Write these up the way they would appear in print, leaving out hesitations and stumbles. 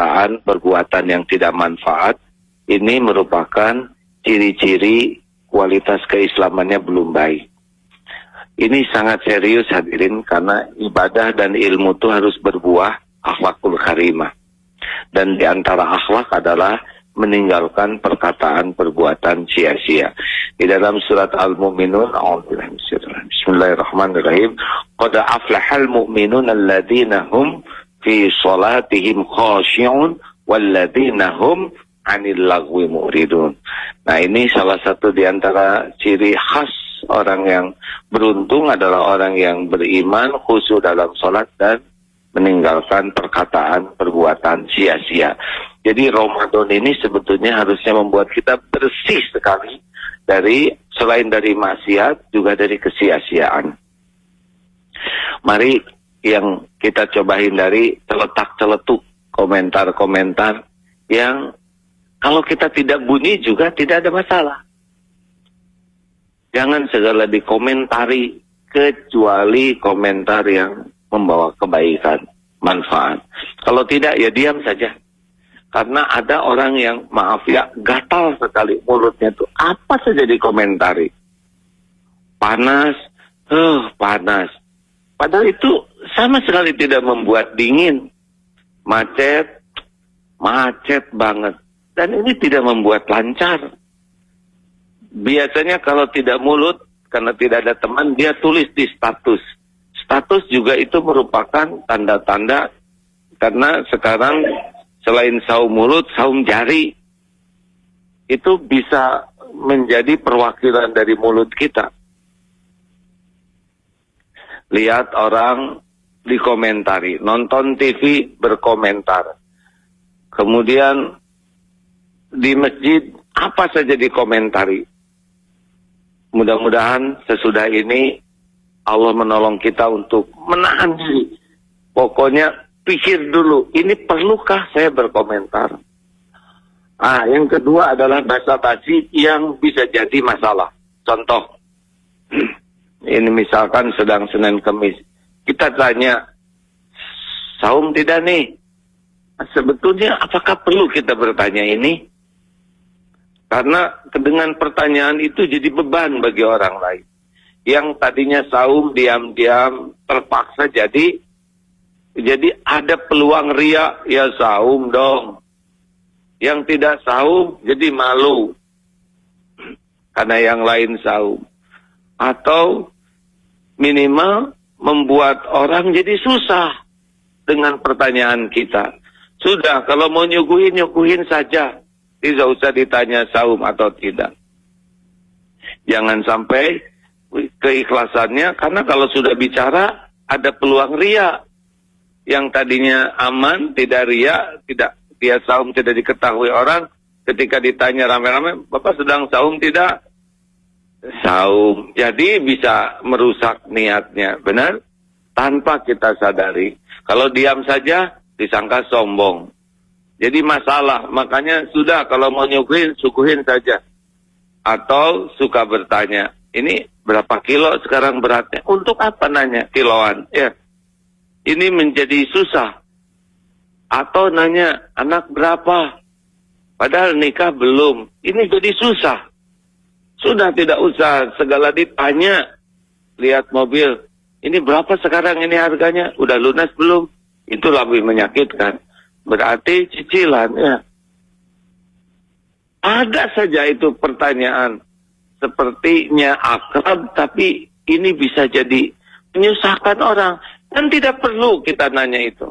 perkataan, perbuatan yang tidak manfaat, ini merupakan ciri-ciri kualitas keislamannya belum baik. Ini sangat serius hadirin, karena ibadah dan ilmu itu harus berbuah akhlakul karimah. Dan di antara akhlak adalah meninggalkan perkataan perbuatan sia-sia. Di dalam surat Al-Mu'minun, Bismillahirrahmanirrahim, qad aflahal mu'minun alladhina hum fi salatihim khashi'un walladhina hum 'anil lagwi mu'ridun. Nah, ini salah satu di antara ciri khas orang yang beruntung adalah orang yang beriman, khusyuk dalam salat dan meninggalkan perkataan perbuatan sia-sia. Jadi Ramadan ini sebetulnya harusnya membuat kita bersih sekali dari, selain dari maksiat, juga dari kesia-siaan. Mari yang kita coba hindari celetak-celetuk komentar-komentar yang kalau kita tidak bunyi juga tidak ada masalah. Jangan segala dikomentari kecuali komentar yang membawa kebaikan, manfaat. Kalau tidak ya diam saja. Karena ada orang yang, maaf ya, gatal sekali mulutnya tuh. Apa saja dikomentari. Panas, panas. Padahal itu sama sekali tidak membuat dingin. Macet, macet banget. Dan ini tidak membuat lancar. Biasanya kalau tidak mulut, karena tidak ada teman, dia tulis di status. Status juga itu merupakan tanda-tanda, karena sekarang selain saum mulut, saum jari. Itu bisa menjadi perwakilan dari mulut kita. Lihat orang dikomentari, nonton TV berkomentar. Kemudian di masjid apa saja dikomentari. Mudah-mudahan sesudah ini Allah menolong kita untuk menahan diri. Pokoknya pikir dulu, ini perlukah saya berkomentar? Yang kedua adalah basa-basi yang bisa jadi masalah. Contoh, ini misalkan sedang Senin Kemis, kita tanya, saum tidak nih? Sebetulnya apakah perlu kita bertanya ini? Karena dengan pertanyaan itu jadi beban bagi orang lain. Yang tadinya saum diam-diam terpaksa jadi ada peluang ria, ya saum dong. Yang tidak saum jadi malu karena yang lain saum. Atau minimal membuat orang jadi susah dengan pertanyaan kita. Sudah, kalau mau nyuguhin saja. Tidak usah ditanya saum atau tidak. Jangan sampai keikhlasannya, karena kalau sudah bicara ada peluang ria. Yang tadinya aman, tidak ria, tidak dia saum tidak diketahui orang, ketika ditanya rame-rame, Bapak sedang saum tidak? Saum. Jadi bisa merusak niatnya, benar? Tanpa kita sadari. Kalau diam saja disangka sombong. Jadi masalah, makanya sudah kalau mau nyuguhin, suguhin saja. Atau suka bertanya, ini berapa kilo sekarang beratnya? Untuk apa nanya kiloan? Ya, ini menjadi susah. Atau nanya, anak berapa? Padahal nikah belum. Ini jadi susah. Sudah tidak usah segala ditanya. Lihat mobil, ini berapa sekarang ini harganya? Udah lunas belum? Itu lebih menyakitkan. Berarti cicilan, ya. Ada saja itu pertanyaan. Sepertinya akrab, tapi ini bisa jadi menyusahkan orang. Dan tidak perlu kita nanya itu.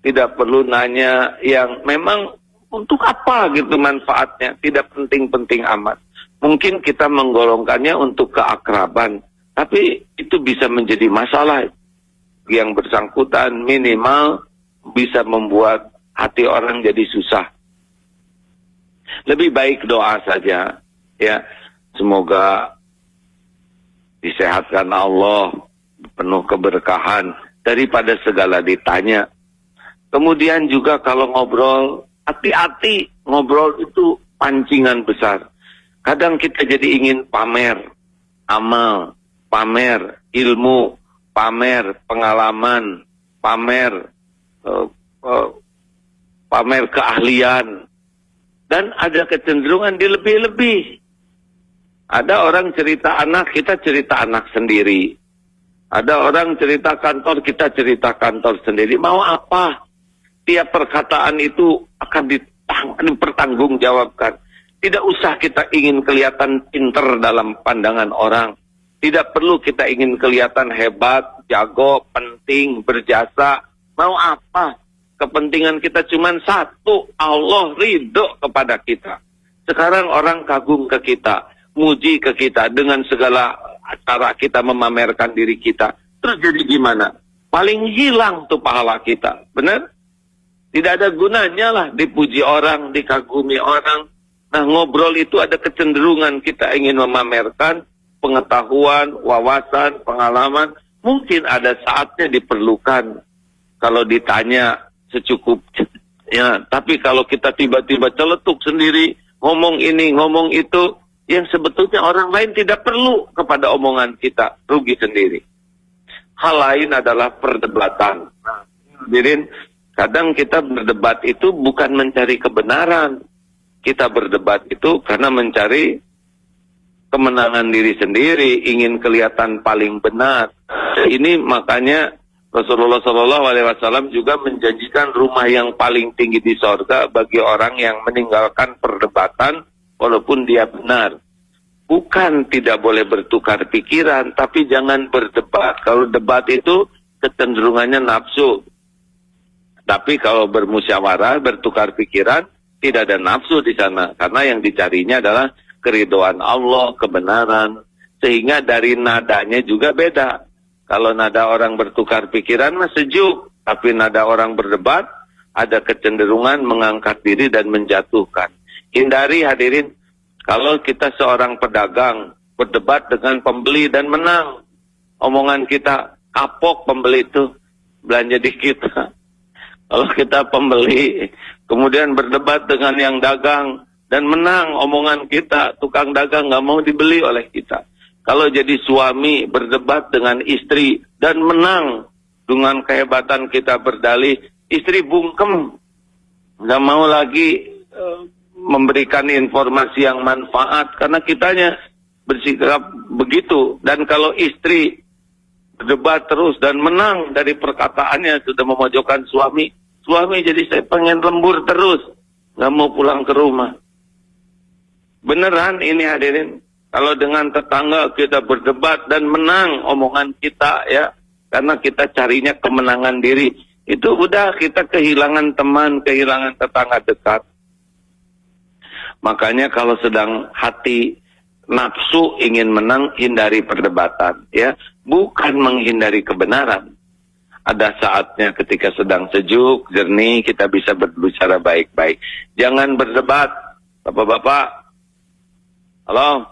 Tidak perlu nanya yang memang untuk apa gitu manfaatnya. Tidak penting-penting amat. Mungkin kita menggolongkannya untuk keakraban. Tapi itu bisa menjadi masalah. Yang bersangkutan minimal bisa membuat hati orang jadi susah. Lebih baik doa saja, ya. Semoga disehatkan Allah, penuh keberkahan, daripada segala ditanya. Kemudian juga kalau ngobrol, hati-hati, ngobrol itu pancingan besar. Kadang kita jadi ingin pamer amal, pamer ilmu, pamer pengalaman, pamer pamer keahlian, dan ada kecenderungan dilebih-lebih. Ada orang cerita anak, kita cerita anak sendiri. Ada orang cerita kantor, kita cerita kantor sendiri. Mau apa? Tiap perkataan itu akan dipertanggungjawabkan. Tidak usah kita ingin kelihatan pinter dalam pandangan orang. Tidak perlu kita ingin kelihatan hebat, jago, penting, berjasa. Mau apa? Kepentingan kita cuma satu, Allah ridho kepada kita. Sekarang orang kagum ke kita, muji ke kita dengan segala cara kita memamerkan diri kita. Terus jadi gimana? Paling hilang tuh pahala kita. Benar? Tidak ada gunanya lah dipuji orang, dikagumi orang. Nah, ngobrol itu ada kecenderungan kita ingin memamerkan pengetahuan, wawasan, pengalaman. Mungkin ada saatnya diperlukan kalau ditanya secukupnya. Tapi kalau kita tiba-tiba celetuk sendiri, ngomong ini, ngomong itu, yang sebetulnya orang lain tidak perlu kepada omongan kita, rugi sendiri. Hal lain adalah perdebatan. Hadirin, kadang kita berdebat itu bukan mencari kebenaran. Kita berdebat itu karena mencari kemenangan diri sendiri, ingin kelihatan paling benar. Ini makanya Rasulullah SAW juga menjanjikan rumah yang paling tinggi di sorga bagi orang yang meninggalkan perdebatan walaupun dia benar. Bukan tidak boleh bertukar pikiran, tapi jangan berdebat. Kalau debat itu kecenderungannya nafsu. Tapi kalau bermusyawarah, bertukar pikiran, tidak ada nafsu di sana. Karena yang dicarinya adalah keridhaan Allah, kebenaran. Sehingga dari nadanya juga beda. Kalau nada orang bertukar pikiran mah sejuk. Tapi nada orang berdebat, ada kecenderungan mengangkat diri dan menjatuhkan. Hindari hadirin, kalau kita seorang pedagang berdebat dengan pembeli dan menang. Omongan kita, kapok pembeli itu, belanja di kita. Kalau kita pembeli, kemudian berdebat dengan yang dagang, dan menang omongan kita, tukang dagang nggak mau dibeli oleh kita. Kalau jadi suami, berdebat dengan istri, dan menang dengan kehebatan kita berdalih, istri bungkem, nggak mau lagi memberikan informasi yang manfaat, karena kitanya bersikap begitu. Dan kalau istri berdebat terus dan menang dari perkataannya, sudah memojokkan suami, suami jadi saya pengen lembur terus, nggak mau pulang ke rumah. Beneran ini hadirin, kalau dengan tetangga kita berdebat dan menang omongan kita ya, karena kita carinya kemenangan diri, itu udah kita kehilangan teman, kehilangan tetangga dekat. Makanya kalau sedang hati nafsu ingin menang, hindari perdebatan ya, bukan menghindari kebenaran. Ada saatnya ketika sedang sejuk, jernih, kita bisa berbicara baik-baik. Jangan berdebat, bapak-bapak. Halo,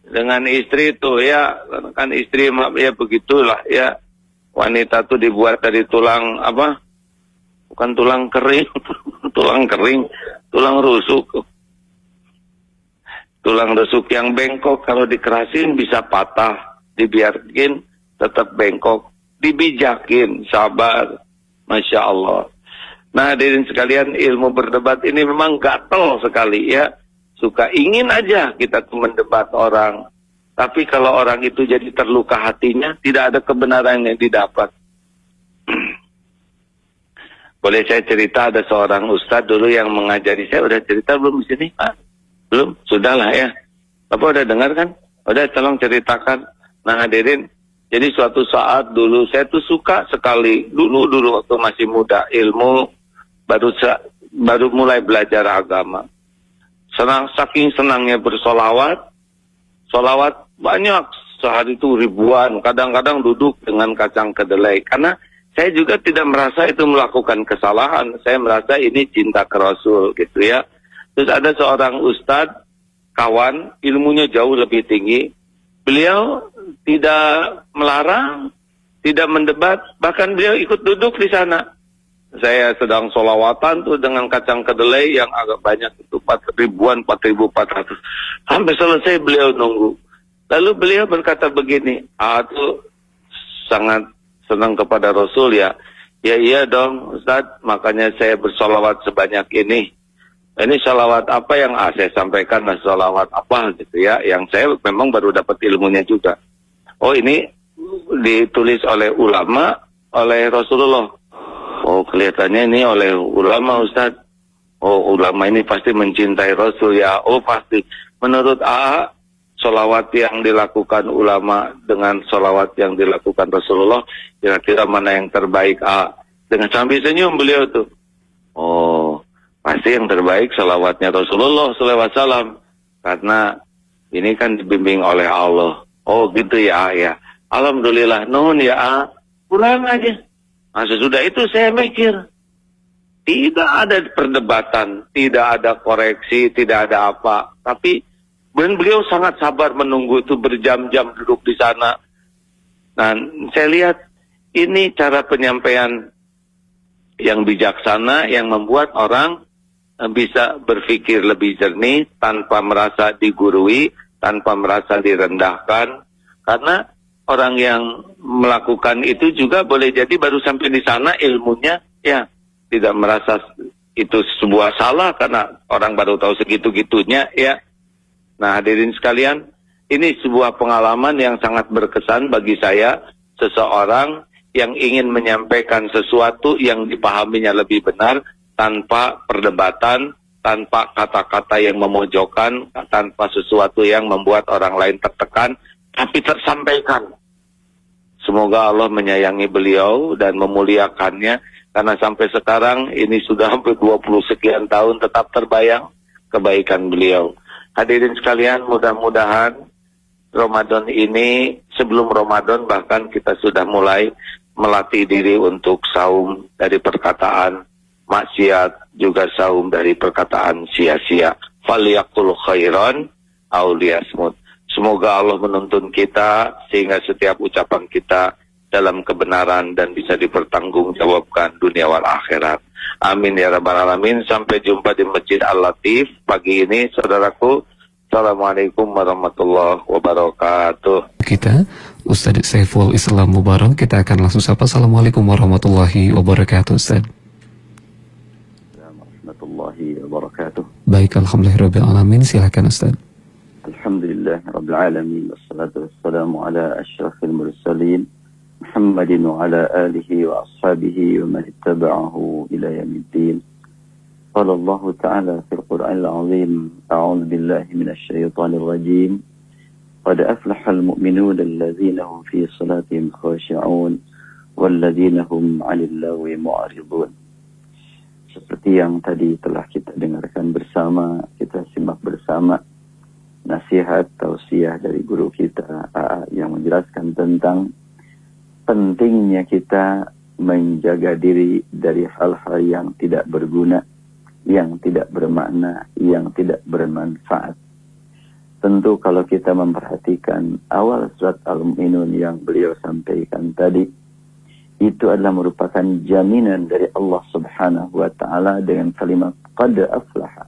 dengan istri tuh ya, kan istri ya begitulah ya. Wanita tuh dibuat dari tulang apa? Bukan tulang kering, tulang kering, tulang rusuk. Tulang rusuk yang bengkok kalau dikerasin bisa patah, dibiarkin tetap bengkok. Dibijakin, sabar, Masya Allah. Nah hadirin sekalian, ilmu berdebat ini memang gatel sekali ya. Suka ingin aja kita tuh mendebat orang. Tapi kalau orang itu jadi terluka hatinya, tidak ada kebenaran yang didapat. Boleh saya cerita, ada seorang ustadz dulu yang mengajari saya. Udah cerita belum di sini Pak? Belum? Sudahlah ya. Bapak udah dengar kan? Udah, tolong ceritakan. Nah hadirin, jadi suatu saat dulu saya tuh suka sekali, dulu waktu masih muda, ilmu, baru mulai belajar agama. Saking senangnya bersolawat, solawat banyak, sehari itu ribuan, kadang-kadang duduk dengan kacang kedelai. Karena saya juga tidak merasa itu melakukan kesalahan, saya merasa ini cinta ke Rasul gitu ya. Terus ada seorang ustadz, kawan, ilmunya jauh lebih tinggi. Beliau tidak melarang, tidak mendebat, bahkan beliau ikut duduk di sana. Saya sedang solawatan tuh dengan kacang kedelai yang agak banyak itu, 4.400. Sampai selesai beliau nunggu. Lalu beliau berkata begini, tuh sangat senang kepada Rasul ya. Ya iya dong Ustadz, makanya saya bersolawat sebanyak ini. Ini sholawat apa yang saya sampaikan, nah sholawat apa gitu ya, yang saya memang baru dapat ilmunya juga. Oh ini ditulis oleh ulama, oleh Rasulullah. Oh kelihatannya ini oleh ulama Ustadz. Oh ulama ini pasti mencintai Rasul ya. Oh pasti. Menurut AA, sholawat yang dilakukan ulama dengan sholawat yang dilakukan Rasulullah, kira-kira mana yang terbaik AA? Dengan sambil senyum beliau tuh. Oh pasti yang terbaik sholawatnya Rasulullah SAW. Karena ini kan dibimbing oleh Allah. Oh gitu ya ya. Alhamdulillah. Nun ya pulang aja. Nah sesudah itu saya mikir. Tidak ada perdebatan. Tidak ada koreksi. Tidak ada apa. Tapi beliau sangat sabar menunggu itu berjam-jam duduk di sana. Nah saya lihat ini cara penyampaian yang bijaksana yang membuat orang bisa berpikir lebih jernih tanpa merasa digurui, tanpa merasa direndahkan. Karena orang yang melakukan itu juga boleh jadi baru sampai di sana ilmunya ya tidak merasa itu sebuah salah karena orang baru tahu segitu-gitunya ya. Nah hadirin sekalian, ini sebuah pengalaman yang sangat berkesan bagi saya, seseorang yang ingin menyampaikan sesuatu yang dipahaminya lebih benar tanpa perdebatan, tanpa kata-kata yang memojokkan, tanpa sesuatu yang membuat orang lain tertekan, tapi tersampaikan. Semoga Allah menyayangi beliau dan memuliakannya, karena sampai sekarang ini sudah hampir 20 sekian tahun tetap terbayang kebaikan beliau. Hadirin sekalian, mudah-mudahan Ramadan ini, sebelum Ramadan bahkan kita sudah mulai melatih diri untuk saum dari perkataan maksiat, juga saum dari perkataan sia-sia. Faliyakul khairan aw liyasmut. Semoga Allah menuntun kita sehingga setiap ucapan kita dalam kebenaran dan bisa dipertanggungjawabkan dunia wal akhirat. Amin ya rabbal alamin. Sampai jumpa di Masjid Al-Latif pagi ini, saudaraku. Assalamualaikum warahmatullahi wabarakatuh. Kita Ustadz Saiful Islam Mubarak, kita akan langsung sapa. Assalamualaikum warahmatullahi wabarakatuh Ustadz. Warahmatullahi wabarakatuh. Baik, alhamdulillahirabbil alamin. Silakan Ustaz. Alhamdulillah rabbil alamin, wassalatu wassalamu ala asyrafil mursalin Muhammadin wa ala alihi wa ashabihi wa man ittaba'ahu ila yaumiddin. Qala Allah ta'ala fil Qur'anil 'azim, a'udzu billahi minasy syaithanir rajim. Qad aflahal mu'minuna alladzina hum fi salatihim khashi'un walladzina hum 'anil lagwi mu'ridun. Seperti yang tadi telah kita dengarkan bersama, kita simak bersama nasihat tausiah dari guru kita yang menjelaskan tentang pentingnya kita menjaga diri dari hal-hal yang tidak berguna, yang tidak bermakna, yang tidak bermanfaat. Tentu kalau kita memperhatikan awal surat Al-Mu'minun yang beliau sampaikan tadi, itu adalah merupakan jaminan dari Allah Subhanahu wa ta'ala dengan kalimat qad aflaha.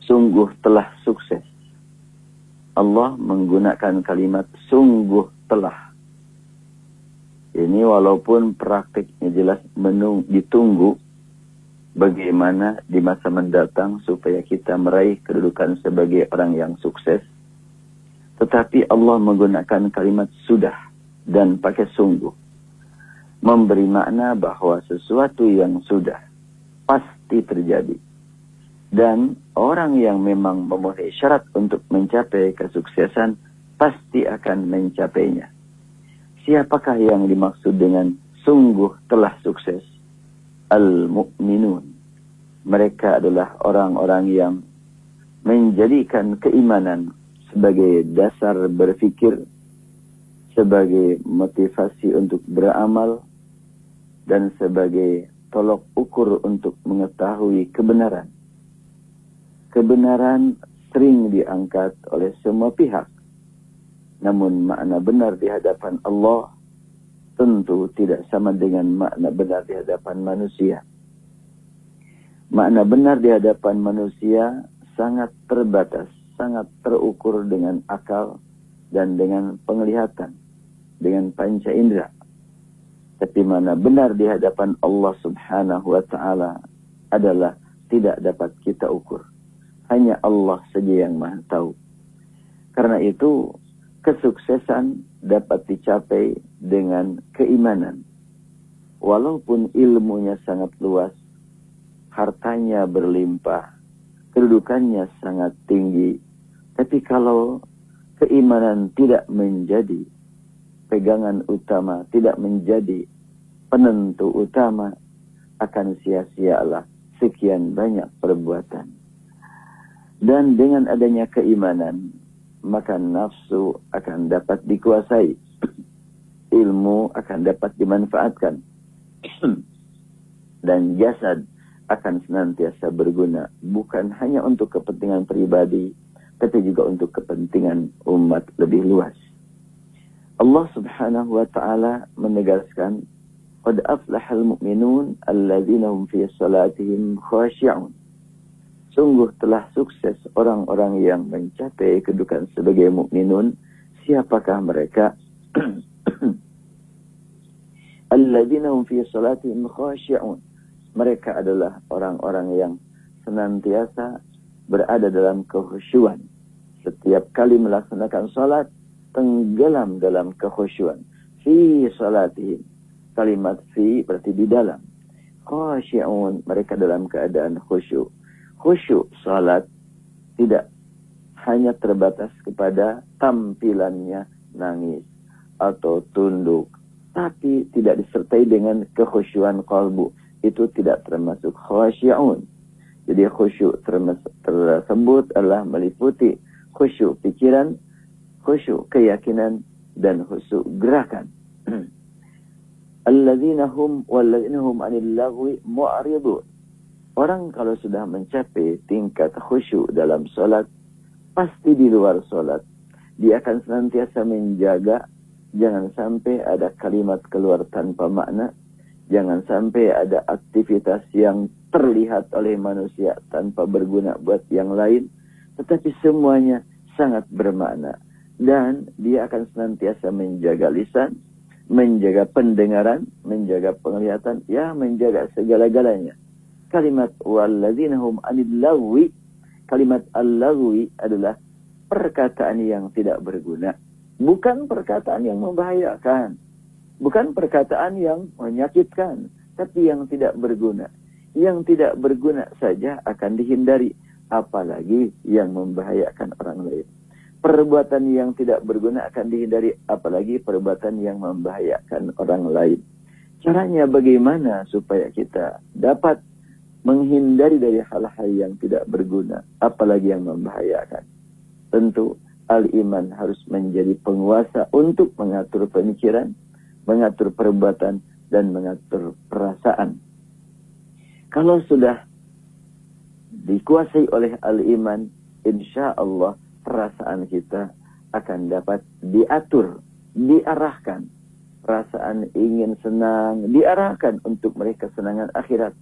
Sungguh telah sukses. Allah menggunakan kalimat sungguh telah. Ini walaupun praktiknya jelas ditunggu bagaimana di masa mendatang supaya kita meraih kedudukan sebagai orang yang sukses. Tetapi Allah menggunakan kalimat sudah dan pakai sungguh. Memberi makna bahwa sesuatu yang sudah pasti terjadi. Dan orang yang memang memenuhi syarat untuk mencapai kesuksesan pasti akan mencapainya. Siapakah yang dimaksud dengan sungguh telah sukses? Al-mu'minun. Mereka adalah orang-orang yang menjadikan keimanan sebagai dasar berpikir, sebagai motivasi untuk beramal, dan sebagai tolok ukur untuk mengetahui kebenaran. Kebenaran sering diangkat oleh semua pihak. Namun makna benar di hadapan Allah tentu tidak sama dengan makna benar di hadapan manusia. Makna benar di hadapan manusia sangat terbatas, sangat terukur dengan akal dan dengan penglihatan, dengan panca indera. Tapi mana benar di hadapan Allah Subhanahu wa Ta'ala adalah tidak dapat kita ukur. Hanya Allah saja yang Maha tahu. Karena itu kesuksesan dapat dicapai dengan keimanan. Walaupun ilmunya sangat luas, hartanya berlimpah, kedudukannya sangat tinggi, tapi kalau keimanan tidak menjadi pegangan utama, tidak menjadi penentu utama, akan sia-sialah sekian banyak perbuatan. Dan dengan adanya keimanan, maka nafsu akan dapat dikuasai, ilmu akan dapat dimanfaatkan, dan jasad akan senantiasa berguna, bukan hanya untuk kepentingan pribadi, tapi juga untuk kepentingan umat lebih luas. Allah Subhanahu wa Ta'ala menegaskan, qad aflahal mu'minun alladzina hum fi salatihim khashi'un. Sungguh telah sukses orang-orang yang mencapai kedudukan sebagai mukminun. Siapakah mereka? Alladzina hum fi salatihim khashi'un. Mereka adalah orang-orang yang senantiasa berada dalam kekhusyuan. Setiap kali melaksanakan salat, tenggelam dalam kekhusyuan. Fi salatihim. Kalimat fi berarti di dalam. Khashi'un, mereka dalam keadaan khusyuk. Khusyuk salat tidak hanya terbatas kepada tampilannya nangis atau tunduk, tapi tidak disertai dengan kekhusyuan qalbu. Itu tidak termasuk khashi'un. Jadi khusyuk tersebut adalah meliputi khusyuk pikiran, khusyuk keyakinan, dan khusyuk gerakan. Alladzina hum walladzina hum 'anil lagwi mu'ridun. Orang kalau sudah mencapai tingkat khusyuk dalam salat, pasti di luar salat dia akan senantiasa menjaga jangan sampai ada kalimat keluar tanpa makna, jangan sampai ada aktivitas yang terlihat oleh manusia tanpa berguna buat yang lain, tetapi semuanya sangat bermakna. Dan dia akan senantiasa menjaga lisan, menjaga pendengaran, menjaga penglihatan, ya menjaga segala-galanya. Kalimat walladzina hum 'anil lagwi, kalimat al-lagwi adalah perkataan yang tidak berguna. Bukan perkataan yang membahayakan, bukan perkataan yang menyakitkan, tapi yang tidak berguna. Yang tidak berguna saja akan dihindari, apalagi yang membahayakan orang lain. Perbuatan yang tidak berguna akan dihindari, apalagi perbuatan yang membahayakan orang lain. Caranya bagaimana supaya kita dapat menghindari dari hal-hal yang tidak berguna, apalagi yang membahayakan? Tentu al-iman harus menjadi penguasa untuk mengatur pemikiran, mengatur perbuatan, dan mengatur perasaan. Kalau sudah dikuasai oleh al-iman, insya Allah perasaan kita akan dapat diatur, diarahkan. Perasaan ingin senang diarahkan untuk meraih kesenangan akhirat.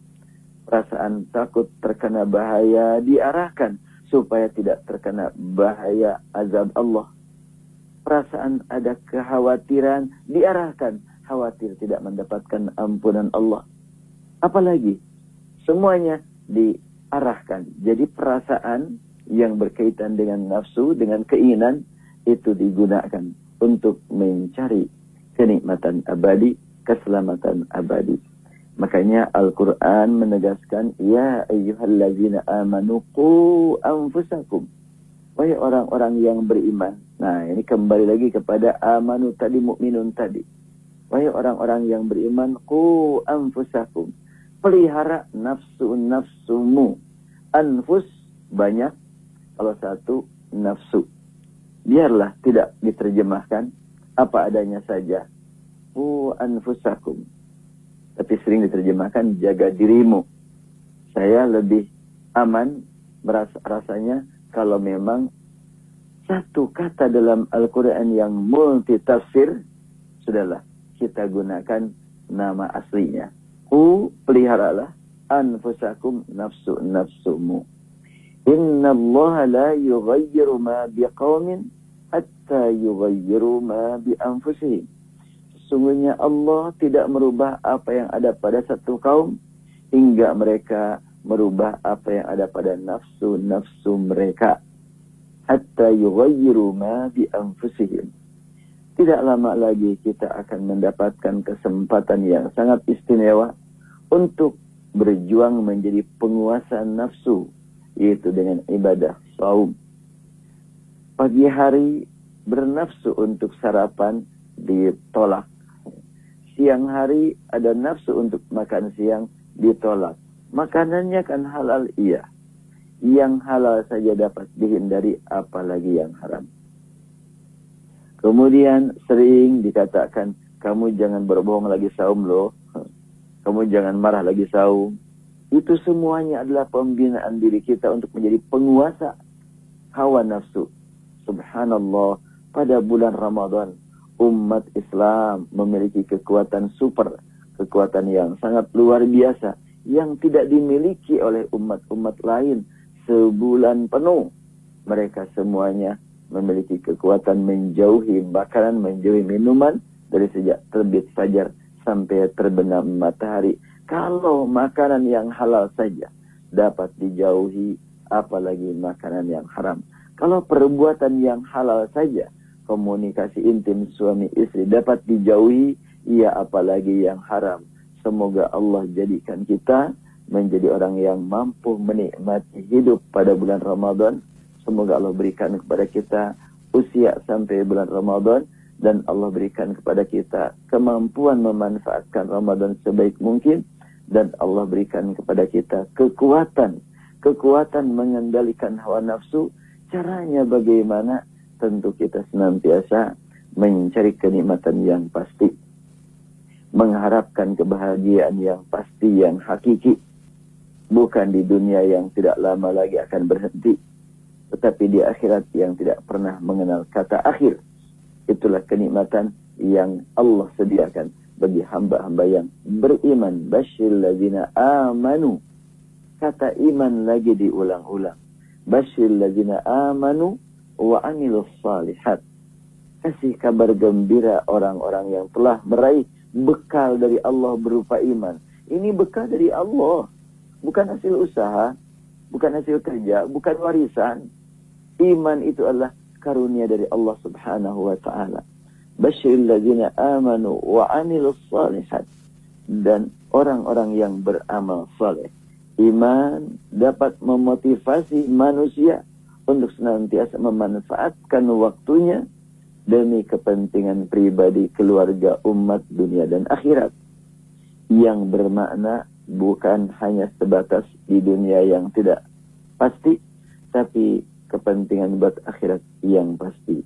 Perasaan takut terkena bahaya diarahkan supaya tidak terkena bahaya azab Allah. Perasaan ada kekhawatiran diarahkan, khawatir tidak mendapatkan ampunan Allah. Apalagi semuanya diarahkan. Jadi perasaan yang berkaitan dengan nafsu, dengan keinginan, itu digunakan untuk mencari kenikmatan abadi, keselamatan abadi. Makanya Al-Quran menegaskan, ya ayyuhallazina amanu qu anfusakum. Wahai orang-orang yang beriman. Nah, ini kembali lagi kepada amanu tadi, mukminun tadi. Wahai orang-orang yang beriman, qu anfusakum. Pelihara nafsu-nafsumu. Anfus banyak, kalau satu nafsu. Biarlah tidak diterjemahkan apa adanya saja. Qu anfusakum. Tapi sering diterjemahkan jaga dirimu. Saya lebih aman rasanya kalau memang satu kata dalam Al-Quran yang multitafsir, sudahlah kita gunakan nama aslinya. Qu, peliharalah, anfusakum, nafsu-nafsumu. Inna Allah la yughayyiru ma biqaumin hatta yughayyiru ma bi anfusihim. sungguhnya Allah tidak merubah apa yang ada pada satu kaum hingga mereka merubah apa yang ada pada nafsu-nafsu mereka. Hatta yughayyiru ma bi anfusihim. Tidak lama lagi kita akan mendapatkan kesempatan yang sangat istimewa untuk berjuang menjadi penguasa nafsu, yaitu dengan ibadah saum. Pagi hari bernafsu untuk sarapan ditolak. Siang hari ada nafsu untuk makan siang ditolak. Makanannya kan halal, iya. Yang halal saja dapat dihindari, apalagi yang haram. Kemudian sering dikatakan, kamu jangan berbohong lagi saum loh. Kamu jangan marah lagi saum. Itu semuanya adalah pembinaan diri kita untuk menjadi penguasa hawa nafsu. Subhanallah, pada bulan Ramadan, umat Islam memiliki kekuatan super, kekuatan yang sangat luar biasa, yang tidak dimiliki oleh umat-umat lain sebulan penuh. Mereka semuanya memiliki kekuatan menjauhi makanan, menjauhi minuman dari sejak terbit fajar sampai terbenam matahari. Kalau makanan yang halal saja dapat dijauhi, apalagi makanan yang haram. Kalau perbuatan yang halal saja, komunikasi intim suami istri dapat dijauhi, ia apalagi yang haram. Semoga Allah jadikan kita menjadi orang yang mampu menikmati hidup pada bulan Ramadan. Semoga Allah berikan kepada kita usia sampai bulan Ramadan, dan Allah berikan kepada kita kemampuan memanfaatkan Ramadan sebaik mungkin, dan Allah berikan kepada kita kekuatan mengendalikan hawa nafsu. Caranya bagaimana? Tentu kita senantiasa mencari kenikmatan yang pasti, mengharapkan kebahagiaan yang pasti, yang hakiki, bukan di dunia yang tidak lama lagi akan berhenti, tetapi di akhirat yang tidak pernah mengenal kata akhir. Itulah kenikmatan yang Allah sediakan bagi hamba-hamba yang beriman. Basyiril ladzina amanu. Kata iman lagi diulang-ulang. Basyiril ladzina amanu wa amilus salihat. Kasih kabar gembira orang-orang yang telah meraih bekal dari Allah berupa iman. Ini bekal dari Allah, bukan hasil usaha, bukan hasil kerja, bukan warisan. Iman itu adalah karunia dari Allah Subhanahu wa ta'ala. Basyiril ladzina amanu wa amilus salihat. Dan orang-orang yang beramal saleh. Iman dapat memotivasi manusia untuk senantiasa memanfaatkan waktunya demi kepentingan pribadi, keluarga, umat, dunia, dan akhirat. Yang bermakna bukan hanya sebatas di dunia yang tidak pasti, tapi kepentingan buat akhirat yang pasti.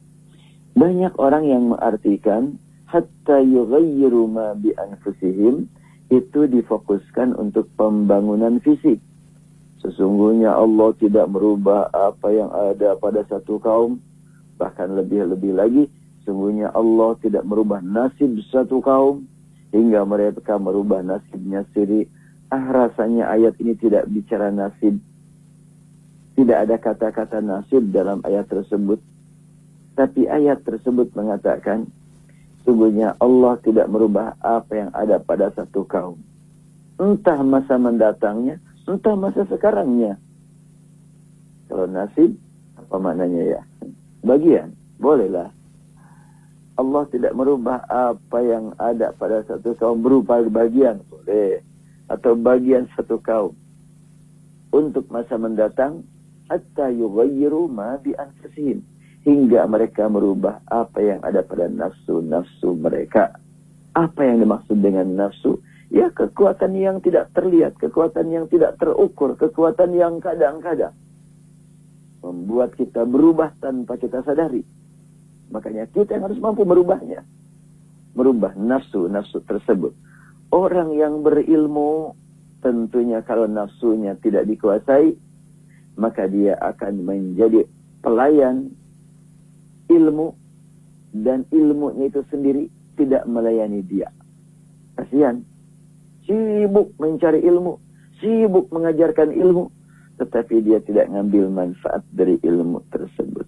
Banyak orang yang mengartikan hatta yughayyiru ma bi anfusihim, itu difokuskan untuk pembangunan fisik. Sesungguhnya Allah tidak merubah apa yang ada pada satu kaum, bahkan lebih-lebih lagi, sesungguhnya Allah tidak merubah nasib satu kaum hingga mereka merubah nasibnya sendiri. Rasanya ayat ini tidak bicara nasib. Tidak ada kata-kata nasib dalam ayat tersebut. Tapi ayat tersebut mengatakan, sungguhnya Allah tidak merubah apa yang ada pada satu kaum. Entah masa mendatangnya, entah masa sekarangnya. Kalau nasib, apa maknanya ya? Bagian, bolehlah. Allah tidak merubah apa yang ada pada satu kaum berupa bagian, boleh. Atau bagian satu kaum. Untuk masa mendatang, hatta yughayyiru ma bi anfusihim, hingga mereka merubah apa yang ada pada nafsu-nafsu mereka. Apa yang dimaksud dengan nafsu? Ya, kekuatan yang tidak terlihat, kekuatan yang tidak terukur, kekuatan yang kadang-kadang membuat kita berubah tanpa kita sadari. Makanya kita yang harus mampu merubahnya. Merubah nafsu-nafsu tersebut. Orang yang berilmu, tentunya kalau nafsunya tidak dikuasai, maka dia akan menjadi pelayan ilmu, dan ilmunya itu sendiri tidak melayani dia. Kasihan. Sibuk mencari ilmu, sibuk mengajarkan ilmu, tetapi dia tidak ngambil manfaat dari ilmu tersebut.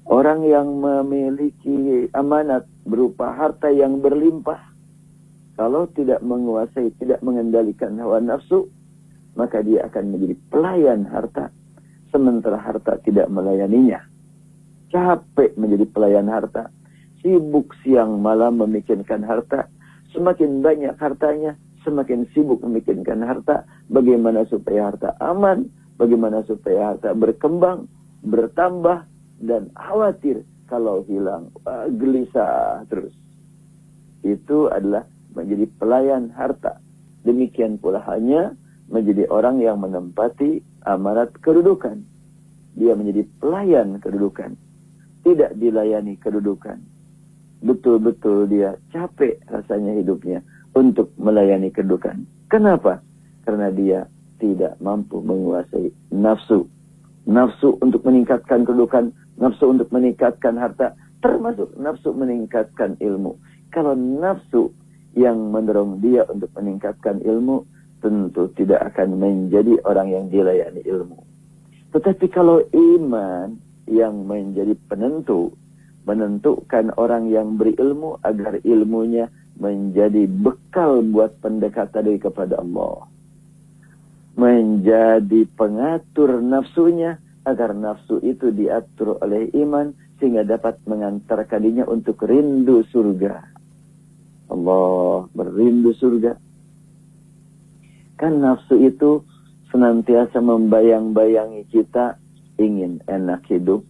Orang yang memiliki amanat berupa harta yang berlimpah, kalau tidak menguasai, tidak mengendalikan hawa nafsu, maka dia akan menjadi pelayan harta, sementara harta tidak melayaninya. Capek menjadi pelayan harta, sibuk siang malam memikirkan harta, semakin banyak hartanya, semakin sibuk memikirkan harta, bagaimana supaya harta aman, bagaimana supaya harta berkembang, bertambah, dan khawatir kalau hilang, gelisah terus. Itu adalah menjadi pelayan harta. Demikian pula halnya menjadi orang yang menempati amanat kedudukan. Dia menjadi pelayan kedudukan, tidak dilayani kedudukan. Betul-betul dia capek rasanya hidupnya untuk melayani kedudukan. Kenapa? Karena dia tidak mampu menguasai nafsu. Nafsu untuk meningkatkan kedudukan, nafsu untuk meningkatkan harta, termasuk nafsu meningkatkan ilmu. Kalau nafsu yang mendorong dia untuk meningkatkan ilmu, tentu tidak akan menjadi orang yang dilayani ilmu. Tetapi kalau iman yang menjadi penentu, menentukan orang yang berilmu agar ilmunya menjadi bekal buat pendekatan diri kepada Allah, menjadi pengatur nafsunya agar nafsu itu diatur oleh iman sehingga dapat mengantarkan dirinya untuk rindu surga. Allah berindu surga. Kan nafsu itu senantiasa membayang-bayangi kita ingin enak hidup,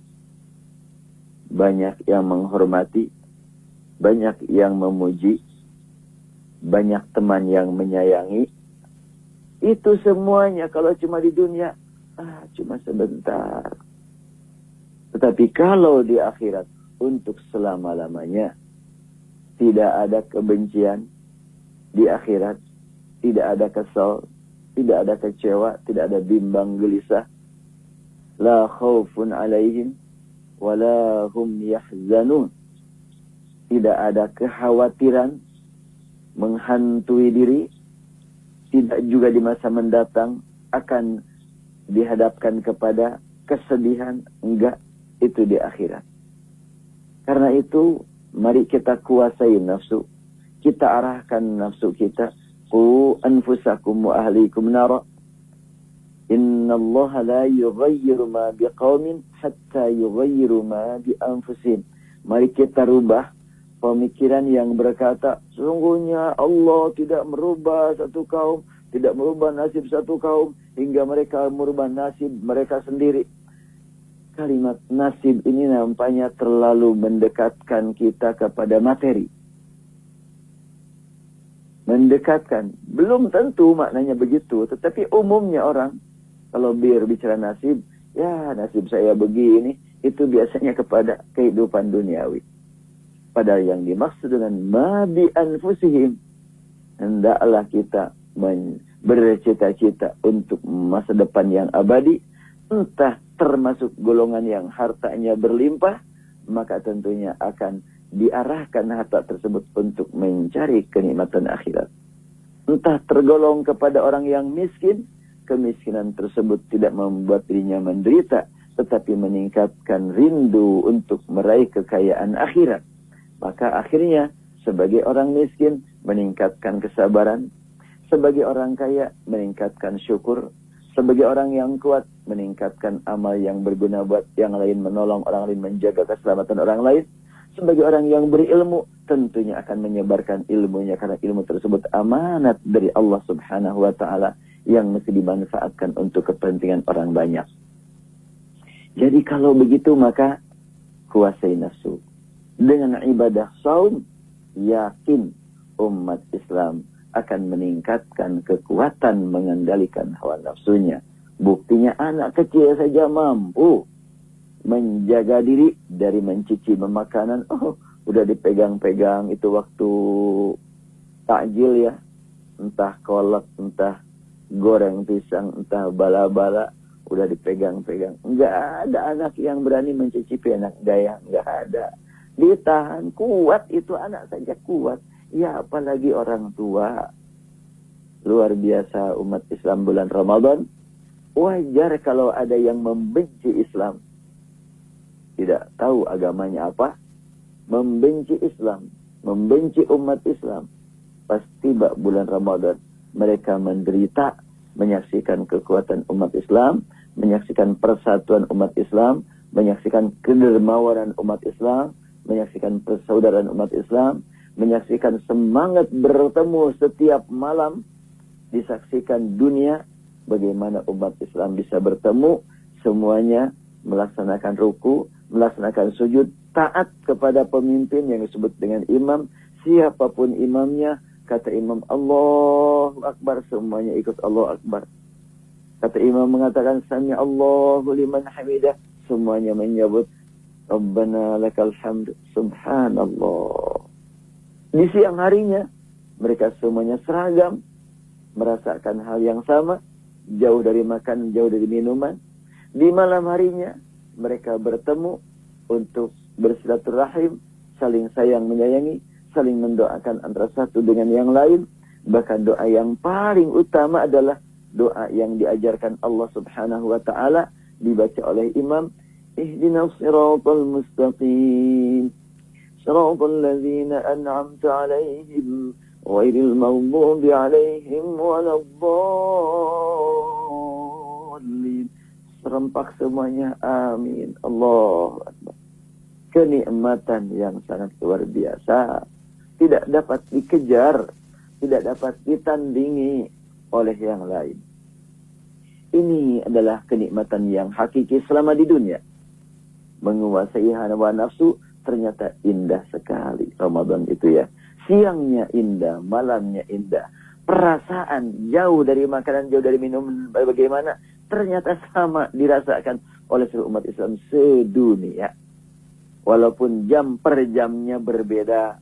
banyak yang menghormati, banyak yang memuji, banyak teman yang menyayangi. Itu semuanya kalau cuma di dunia, cuma sebentar. Tetapi kalau di akhirat untuk selama-lamanya, tidak ada kebencian di akhirat, tidak ada kesal, tidak ada kecewa, tidak ada bimbang gelisah. La khaufun alaihim wala hum yahzanun. Tidak ada kekhawatiran menghantui diri, tidak juga di masa mendatang akan dihadapkan kepada kesedihan, enggak, itu di akhirat. Karena itu mari kita kuasai nafsu. Kita arahkan nafsu kita. Qu anfusakum wa ahlikum nara. Innallaha la yughayyiru ma biqaumin hatta yughayyiru ma bi anfusihim. Mari kita rubah pemikiran yang berkata, sungguhnya Allah tidak merubah satu kaum, tidak merubah nasib satu kaum hingga mereka merubah nasib mereka sendiri. Kalimat nasib ini nampaknya terlalu mendekatkan kita kepada materi. Mendekatkan. Belum tentu maknanya begitu. Tetapi umumnya orang, kalau bicara nasib, ya nasib saya begini, itu biasanya kepada kehidupan duniawi. Padahal yang dimaksud dengan ma bi anfusihim, hendaklah kita bercita-cita untuk masa depan yang abadi, entah termasuk golongan yang hartanya berlimpah, maka tentunya akan diarahkan harta tersebut untuk mencari kenikmatan akhirat. Entah tergolong kepada orang yang miskin, kemiskinan tersebut tidak membuat dirinya menderita, tetapi meningkatkan rindu untuk meraih kekayaan akhirat. Maka akhirnya sebagai orang miskin meningkatkan kesabaran, sebagai orang kaya meningkatkan syukur, sebagai orang yang kuat meningkatkan amal yang berguna buat yang lain, menolong orang lain, menjaga keselamatan orang lain. Sebagai orang yang berilmu tentunya akan menyebarkan ilmunya, karena ilmu tersebut amanat dari Allah Subhanahu wa taala yang mesti dimanfaatkan untuk kepentingan orang banyak. Jadi kalau begitu maka kuasai nafsu. Dengan ibadah saum, yakin umat Islam akan meningkatkan kekuatan mengendalikan hawa nafsunya. Buktinya anak kecil saja mampu menjaga diri dari mencicipi makanan. Oh, udah dipegang-pegang itu waktu takjil ya. Entah kolak, entah goreng pisang, entah bala-bala, udah dipegang-pegang. Enggak ada anak yang berani mencicipi enak gaya, enggak ada. Ditahan, kuat itu anak saja kuat. Ya apalagi orang tua. Luar biasa umat Islam bulan Ramadan. Wajar kalau ada yang membenci Islam. tidak tahu agamanya apa, membenci Islam, membenci umat Islam. Pas tiba bulan Ramadan, mereka menderita, menyaksikan kekuatan umat Islam, menyaksikan persatuan umat Islam, menyaksikan kedermawanan umat Islam, menyaksikan persaudaraan umat Islam, menyaksikan semangat bertemu setiap malam, disaksikan dunia bagaimana umat Islam bisa bertemu, semuanya melaksanakan ruku, melaksanakan sujud, taat kepada pemimpin yang disebut dengan imam, siapapun imamnya, kata imam Allahu Akbar, semuanya ikut Allahu Akbar. Kata imam mengatakan sami Allahu liman hamidah, semuanya menyebut Rabbana lakal hamd, subhanallah. Di siang harinya mereka semuanya seragam, merasakan hal yang sama, jauh dari makan, jauh dari minuman. Di malam harinya mereka bertemu untuk bersilaturahim, saling sayang menyayangi, saling mendoakan antara satu dengan yang lain. Bahkan doa yang paling utama adalah doa yang diajarkan Allah Subhanahu wa taala, dibaca oleh imam, ihdinas siratal mustaqim, siratal ladzina an'amta 'alaihim ghairil maghdubi 'alaihim waladdallin. Serempak semuanya, amin. Allahu Akbar. Kenikmatan yang sangat luar biasa, tidak dapat dikejar, tidak dapat ditandingi oleh yang lain. Ini adalah kenikmatan yang hakiki selama di dunia. Menguasai hawa nafsu ternyata indah sekali Ramadan itu ya. Siangnya indah, malamnya indah. Perasaan jauh dari makanan, jauh dari minum, bagaimana? Ternyata sama dirasakan oleh seluruh umat Islam sedunia. Walaupun jam per jamnya berbeda.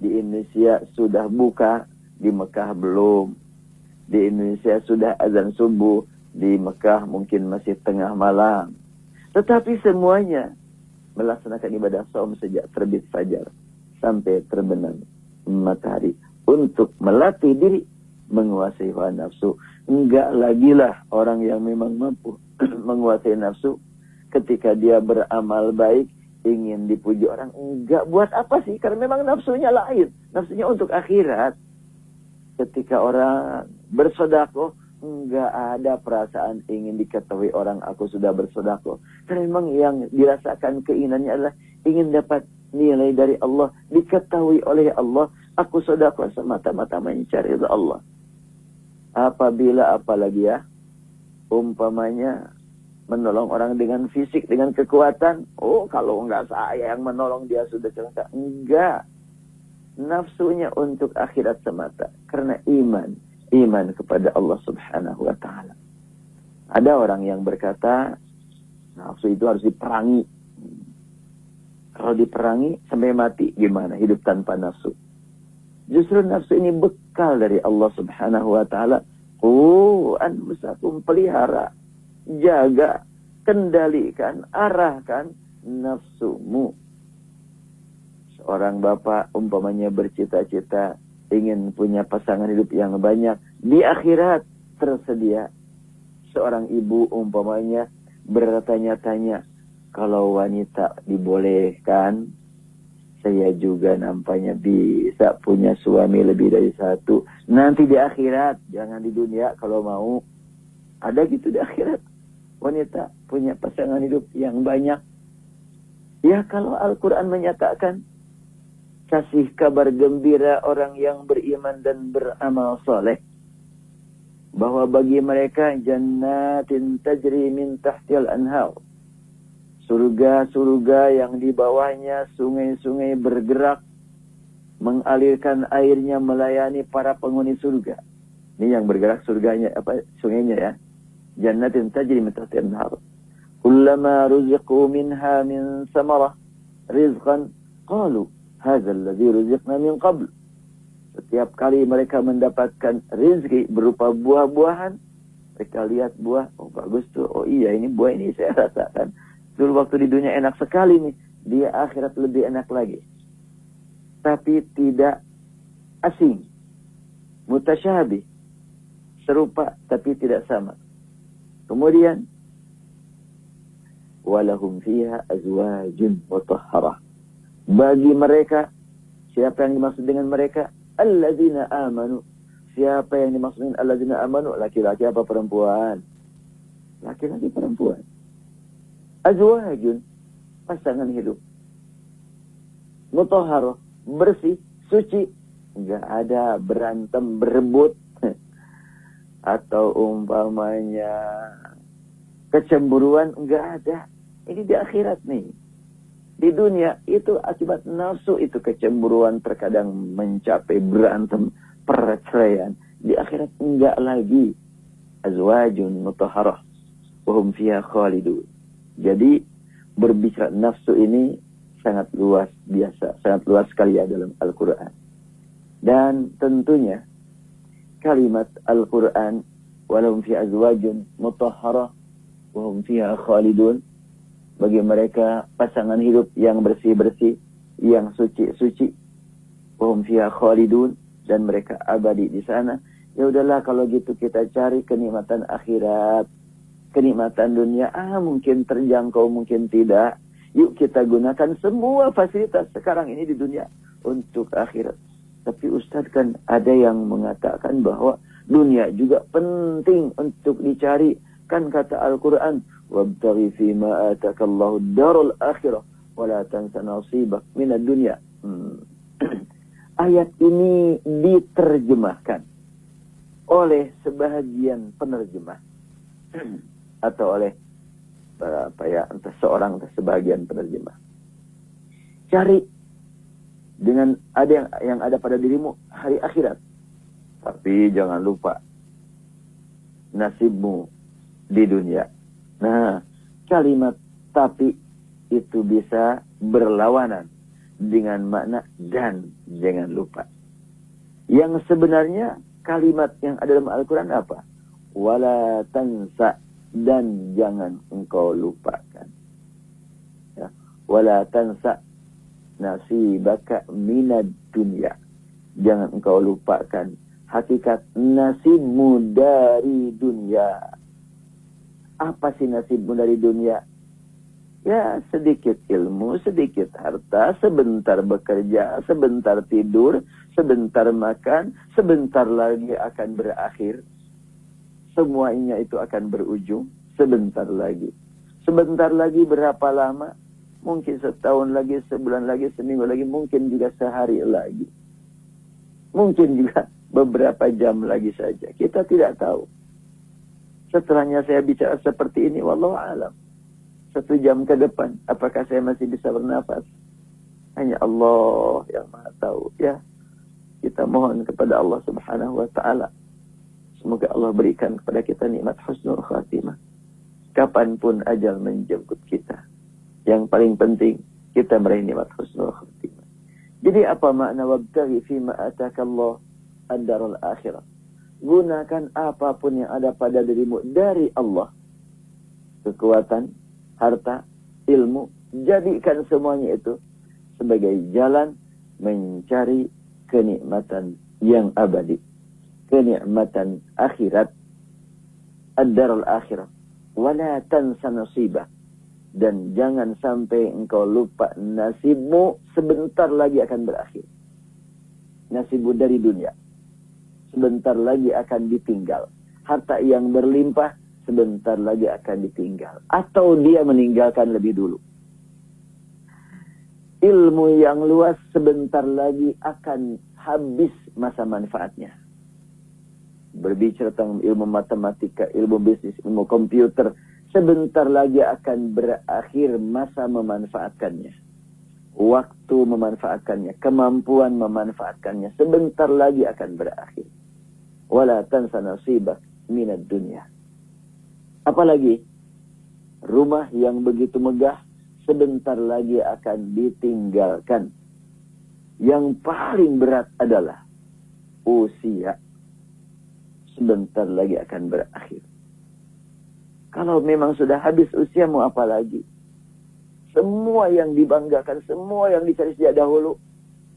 Di Indonesia sudah buka, di Mekah belum. Di Indonesia sudah azan subuh, di Mekah mungkin masih tengah malam. Tetapi semuanya melaksanakan ibadah saum sejak terbit fajar sampai terbenam matahari untuk melatih diri menguasai hawa nafsu. Enggak lagi lah orang yang memang mampu menguasai nafsu ketika dia beramal baik ingin dipuji orang. Enggak, buat apa sih? Karena memang nafsunya lain, nafsunya untuk akhirat. Ketika orang bersedekah, enggak ada perasaan ingin diketahui orang aku sudah bersedekah. Karena memang yang dirasakan keinginannya adalah ingin dapat nilai dari Allah, diketahui oleh Allah. Aku sedekah semata-mata mencari ridha Allah. Apabila apalagi ya, umpamanya menolong orang dengan fisik, dengan kekuatan. Oh, kalau enggak saya yang menolong dia sudah celaka. Enggak. Nafsunya untuk akhirat semata. Karena iman kepada Allah Subhanahu wa ta'ala. Ada orang yang berkata, nafsu itu harus diperangi. Kalau diperangi sampai mati, gimana hidup tanpa nafsu? Justru nafsu ini bekal dari Allah Subhanahu wa ta'ala. Anfusakum, pelihara, jaga, kendalikan, arahkan nafsumu. Seorang bapak umpamanya bercita-cita ingin punya pasangan hidup yang banyak, di akhirat tersedia. Seorang ibu umpamanya bertanya-tanya, kalau wanita dibolehkan, saya juga nampaknya bisa punya suami lebih dari satu. Nanti di akhirat, jangan di dunia kalau mau. Ada gitu di akhirat. Wanita punya pasangan hidup yang banyak. Ya kalau Al-Quran menyatakan, kasih kabar gembira orang yang beriman dan beramal soleh, bahwa bagi mereka jannatin tajri min tahtil anhar, surga-surga yang di bawahnya sungai-sungai bergerak, mengalirkan airnya melayani para penghuni surga. Ini yang bergerak surganya, sungainya ya. Jannatin tajri min tahtil anhar. Kullama ruziqu minha min samarah rizqan qalu hadzal ladzi ruziqna min qabl. Setiap kali mereka mendapatkan rezeki berupa buah-buahan, mereka lihat buah, oh bagus tuh, oh iya ini buah ini saya rasakan. Dulu waktu di dunia enak sekali nih, di akhirat lebih enak lagi. Tapi tidak asing, mutasyabih, serupa tapi tidak sama. Kemudian walahum fiha azwajun mutahharah. Bagi mereka, siapa yang dimaksud dengan mereka? Alladzina amanu. Siapa yang dimaksud dengan alladzina amanu? Laki-laki apa perempuan? Laki-laki perempuan. Azwajun, pasangan hidup. Mutahharah, bersih, suci. Enggak ada berantem, berebut. Atau umpamanya kecemburuan, enggak ada. Ini di akhirat nih. Di dunia itu akibat nafsu itu kecemburuan terkadang mencapai berantem, perceraian. Di akhirat enggak lagi. Azwajun mutahharah wa hum fiha khalidun. Jadi berbicara nafsu ini sangat luas biasa, sangat luas sekali ya dalam Al-Qur'an. Dan tentunya kalimat Al-Qur'an walahum fiha azwajun mutahharah wa hum fiha khalidun, bagi mereka pasangan hidup yang bersih-bersih, yang suci-suci, wa hum fiha khalidun, dan mereka abadi di sana. Ya udahlah kalau gitu kita cari kenikmatan akhirat. Kenikmatan dunia mungkin terjangkau, mungkin tidak. Yuk kita gunakan semua fasilitas sekarang ini di dunia untuk akhirat. Tapi Ustaz, kan ada yang mengatakan bahwa dunia juga penting untuk dicari. Kan kata Al-Quran, wabtaghi fima atakallahu darul akhirah wa la tansa nasibak minad dunya. Ayat ini diterjemahkan oleh sebahagian penerjemah atau oleh entah seorang, entah sebagian penerjemah. Cari dengan ada yang ada pada dirimu hari akhirat. Tapi jangan lupa nasibmu di dunia. Nah, kalimat tapi itu bisa berlawanan dengan makna dan jangan lupa. Yang sebenarnya kalimat yang ada dalam Al-Quran apa? Wala tansa, dan jangan engkau lupakan. Ya. Wala tansa nasibaka minad dunya. Jangan engkau lupakan hakikat nasibmu dari dunia. Apa sih nasibmu dari dunia? Ya, sedikit ilmu, sedikit harta, sebentar bekerja, sebentar tidur, sebentar makan, sebentar lagi akan berakhir. Semuanya itu akan berujung sebentar lagi. Sebentar lagi berapa lama? Mungkin setahun lagi, sebulan lagi, seminggu lagi, mungkin juga sehari lagi. Mungkin juga beberapa jam lagi saja. Kita tidak tahu. Setelahnya saya bicara seperti ini, wallahu alam. 1 jam ke depan, apakah saya masih bisa bernafas? Hanya Allah yang Maha tahu, ya. Kita mohon kepada Allah Subhanahu wa taala. Semoga Allah berikan kepada kita nikmat husnul khatimah. Kapanpun ajal menjemput kita. Yang paling penting, kita meraih nikmat husnul khatimah. Jadi apa makna wabtaghi fima atakallah ad-darul akhirah? Gunakan apapun yang ada pada dirimu dari Allah. Kekuatan, harta, ilmu, jadikan semuanya itu sebagai jalan mencari kenikmatan yang abadi, kenikmatan akhirat, ad-darul akhirah. Wala tansa nasibah, dan jangan sampai engkau lupa nasibmu sebentar lagi akan berakhir. Nasibmu dari dunia sebentar lagi akan ditinggal. Harta yang berlimpah sebentar lagi akan ditinggal. Atau dia meninggalkan lebih dulu. Ilmu yang luas sebentar lagi akan habis masa manfaatnya. Berbicara tentang ilmu matematika, ilmu bisnis, ilmu komputer, sebentar lagi akan berakhir masa memanfaatkannya. Waktu memanfaatkannya, kemampuan memanfaatkannya, sebentar lagi akan berakhir. Wala tansa nasibak minad dunya. Apalagi rumah yang begitu megah sebentar lagi akan ditinggalkan. Yang paling berat adalah usia. Sebentar lagi akan berakhir. Kalau memang sudah habis usiamu, apalagi? Semua yang dibanggakan, semua yang dicari sejak dahulu,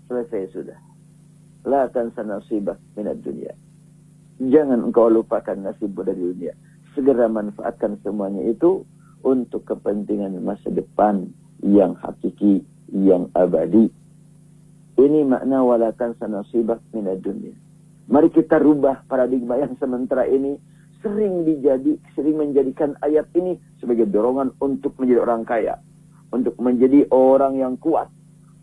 selesai sudah. La tansa nasibak minad dunya. Jangan engkau lupakan nasibmu dari dunia. Segera manfaatkan semuanya itu untuk kepentingan masa depan yang hakiki, yang abadi. Ini makna wala tansa nasibak minad dunya. Mari kita rubah paradigma yang sementara ini sering menjadikan ayat ini sebagai dorongan untuk menjadi orang kaya, untuk menjadi orang yang kuat,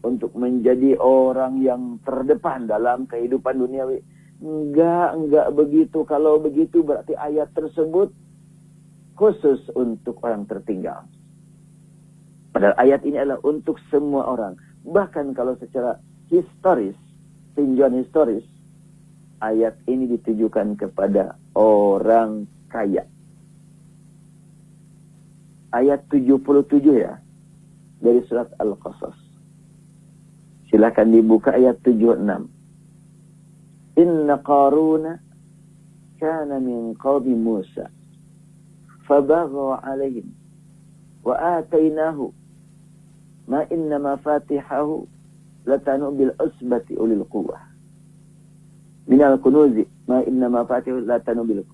untuk menjadi orang yang terdepan dalam kehidupan duniawi. Enggak begitu. Kalau begitu berarti ayat tersebut khusus untuk orang tertinggal. Padahal ayat ini adalah untuk semua orang. Bahkan kalau secara historis, tinjauan historis, ayat ini ditujukan kepada orang kaya. Ayat 77 ya, dari surat Al-Qasas. Silakan dibuka ayat 76. Inna Qaruna kana min qawmi Musa fabagha alaihim wa atainahu ma inna mafatihahu latanu bil usbati ulil quwwah minal kunuzi ma inna mafatihahu latanu bil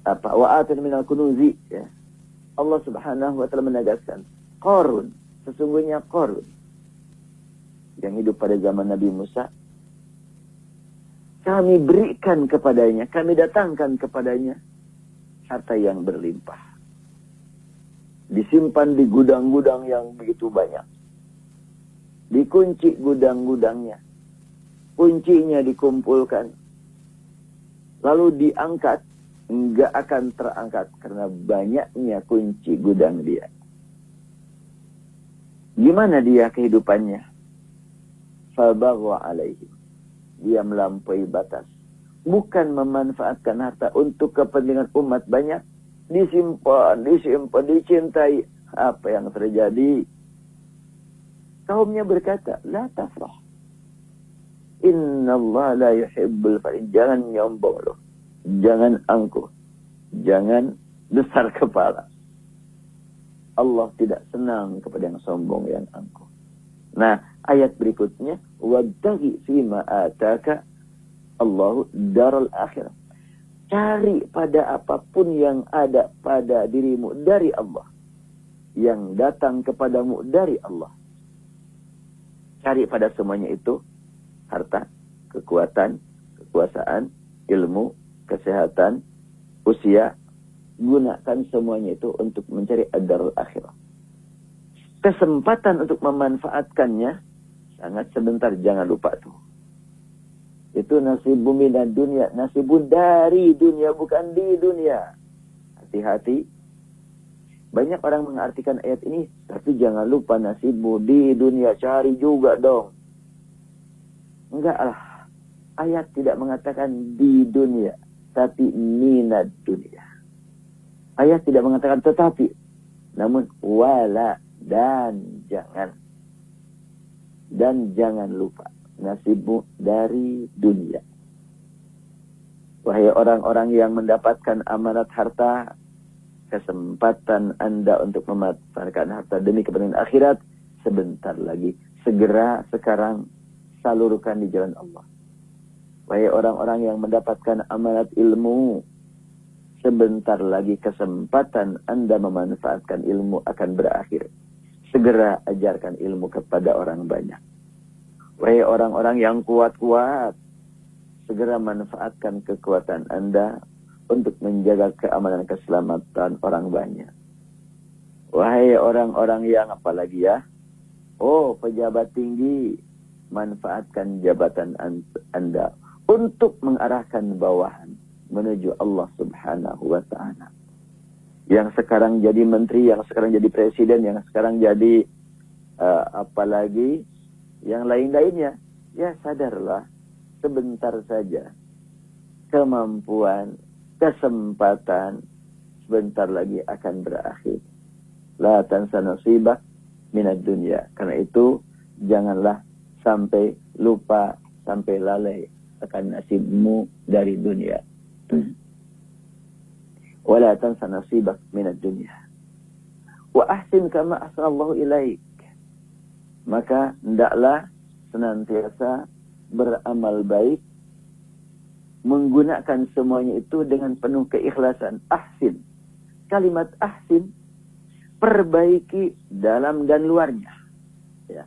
wa atana minal kunuzi ya. Allah Subhanahu wa taala menegaskan Qarun, sesungguhnya Qarun yang hidup pada zaman Nabi Musa, kami berikan kepadanya, kami datangkan kepadanya harta yang berlimpah. Disimpan di gudang-gudang yang begitu banyak. Dikunci gudang-gudangnya. Kuncinya dikumpulkan. Lalu diangkat. Enggak akan terangkat karena banyaknya kunci gudang dia. Gimana dia kehidupannya? Fabagha alaihim. Dia melampaui batas. Bukan memanfaatkan harta untuk kepentingan umat banyak. Disimpan, dicintai. Apa yang terjadi? Kaumnya berkata, la tafrah. Inna Allah la yuhibbul farin. Jangan nyombong loh. Jangan angkuh. Jangan besar kepala. Allah tidak senang kepada yang sombong, yang angkuh. Nah, ayat berikutnya, wabtaghi fima ataka Allahu daral akhirah. Cari pada apapun yang ada pada dirimu dari Allah, yang datang kepadamu dari Allah. Cari pada semuanya itu harta, kekuatan, kekuasaan, ilmu, kesehatan, usia. Gunakan semuanya itu untuk mencari ad-darul akhirah. Kesempatan untuk memanfaatkannya sangat sebentar, jangan lupa tuh. Itu nasibun minad dunya, nasibun dari dunia, bukan di dunia. Hati-hati. Banyak orang mengartikan ayat ini, tapi jangan lupa nasibu di dunia, cari juga dong. Enggak lah. Ayat tidak mengatakan di dunia, tapi minad dunia. Ayat tidak mengatakan tetapi, namun wala, dan jangan. Dan jangan lupa nasibmu dari dunia. Wahai orang-orang yang mendapatkan amanat harta, kesempatan Anda untuk memanfaatkan harta demi kepentingan akhirat sebentar lagi. Segera sekarang salurkan di jalan Allah. Wahai orang-orang yang mendapatkan amanat ilmu, sebentar lagi kesempatan Anda memanfaatkan ilmu akan berakhir. Segera ajarkan ilmu kepada orang banyak. Wahai orang-orang yang kuat-kuat, segera manfaatkan kekuatan Anda untuk menjaga keamanan keselamatan orang banyak. Wahai orang-orang yang apalagi ya? Oh, pejabat tinggi, manfaatkan jabatan Anda untuk mengarahkan bawahan menuju Allah Subhanahu wa ta'ala. Yang sekarang jadi menteri, yang sekarang jadi presiden, yang sekarang jadi apalagi yang lain-lainnya. Ya sadarlah, sebentar saja. Kemampuan, kesempatan sebentar lagi akan berakhir. La tansa nasibak minad dunya. Karena itu janganlah sampai lupa, sampai lalai akan nasibmu dari dunia. Wala tansa nasibak minad dunya. Wa ahsin kama ahsanallahu ilaik. Maka hendaklah senantiasa beramal baik, menggunakan semuanya itu dengan penuh keikhlasan. Ahsin. kalimat ahsin, perbaiki dalam dan luarnya. Ya.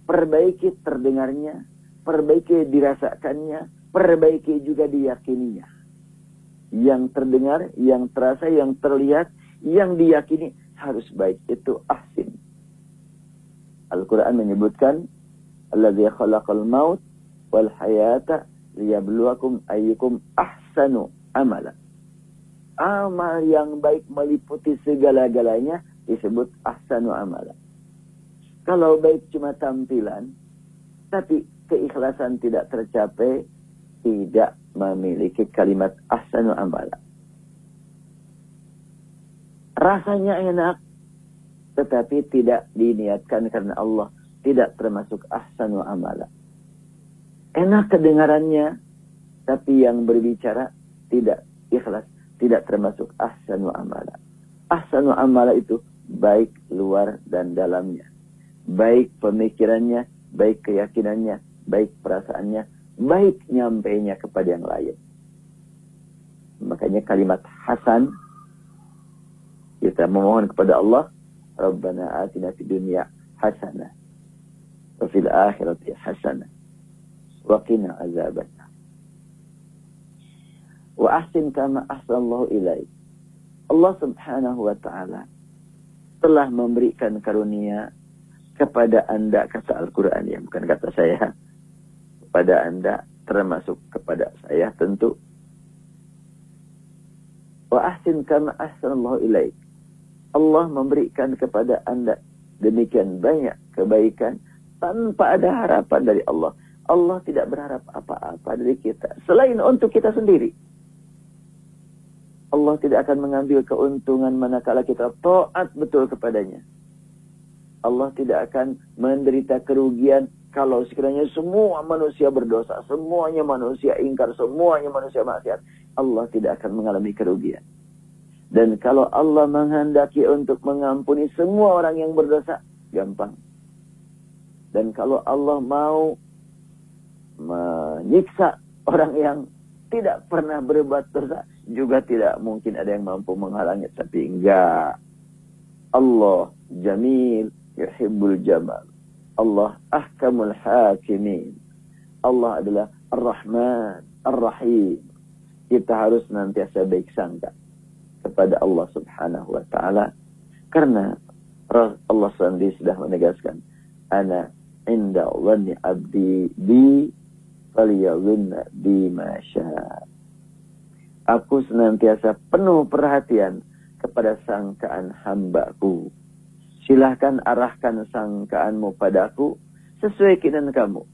Perbaiki terdengarnya, perbaiki dirasakannya, perbaiki juga diyakininya. Yang terdengar, yang terasa, yang terlihat, yang diyakini harus baik. Itu ahsin. Al-Quran menyebutkan, Alladzi khalaqal maut wal hayata liyabluwakum ayyukum ahsanu amala. Amal yang baik meliputi segala-galanya disebut ahsanu amala. Kalau baik cuma tampilan, tapi keikhlasan tidak tercapai, tidak memiliki kalimat ahsanu amala. Rasanya enak, tetapi tidak diniatkan karena Allah, tidak termasuk ahsanu amala. Enak kedengarannya, tapi yang berbicara tidak ikhlas, tidak termasuk ahsanu amala. Ahsanu amala itu baik luar dan dalamnya. Baik pemikirannya, baik keyakinannya, baik perasaannya, baik nyampainya kepada yang lain. Makanya kalimat hasan, kita memohon kepada Allah, Rabbana atina fid dunya hasanah wa fil akhirati hasanah wa qina azabannar. Wa ahsin kama ahsanallahu ilaik. Allah Subhanahu wa taala telah memberikan karunia kepada Anda, kata Al-Qur'an, ya, bukan kata saya. Kepada Anda, termasuk kepada saya tentu. Wa ahsin kama ahsanallahu ilaik. Allah memberikan kepada Anda demikian banyak kebaikan tanpa ada harapan dari Allah. Allah tidak berharap apa-apa dari kita selain untuk kita sendiri. Allah tidak akan mengambil keuntungan manakala kita taat betul kepadanya. Allah tidak akan menderita kerugian kalau sekiranya semua manusia berdosa, semuanya manusia ingkar, semuanya manusia maksiat. Allah tidak akan mengalami kerugian. Dan kalau Allah menghendaki untuk mengampuni semua orang yang berdosa, gampang. Dan kalau Allah mau menyiksa orang yang tidak pernah berbuat dosa, juga tidak mungkin ada yang mampu menghalangi. Tapi enggak. Allah jamil, yuhibbul jamal. Allah ahkamul hakimin. Allah adalah Ar-Rahman, Ar-Rahim. Kita harus nantiasa baik sangka kepada Allah Subhanahu wa ta'ala. Karena Allah sendiri sudah menegaskan, Ana inda dhanni abdi bi falyadhunna bi ma syaa. Aku senantiasa penuh perhatian kepada sangkaan hambaku. Silahkan arahkan sangkaanmu padaku sesuai keinginan kamu.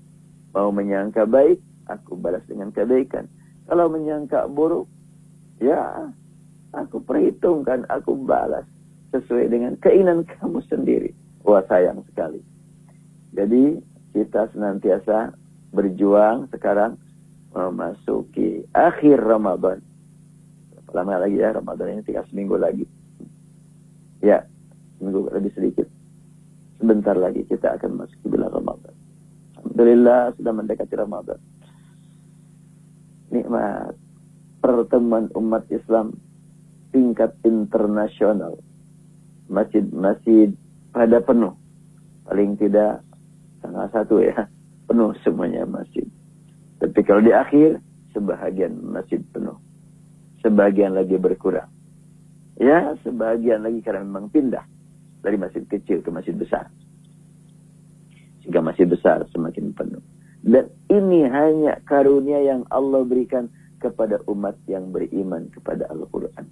Mau menyangka baik, aku balas dengan kebaikan. Kalau menyangka buruk, ya aku perhitungkan, aku balas sesuai dengan keinginan kamu sendiri. Wah, sayang sekali. Jadi kita senantiasa berjuang sekarang memasuki akhir Ramadan. Lama lagi ya Ramadan ini, tinggal seminggu lagi. Ya, seminggu lebih sedikit. Sebentar lagi kita akan masuk ke bulan Ramadan. Alhamdulillah sudah mendekati Ramadan. Nikmat pertemuan umat Islam tingkat internasional. Masjid-masjid pada penuh. Paling tidak tanggal 1 ya, penuh semuanya masjid. Tapi kalau di akhir, sebahagian masjid penuh. Sebagian lagi berkurang. Ya, sebagian lagi karena memang pindah dari masjid kecil ke masjid besar. Sehingga masjid besar semakin penuh. Dan ini hanya karunia yang Allah berikan kepada umat yang beriman kepada Al-Quran.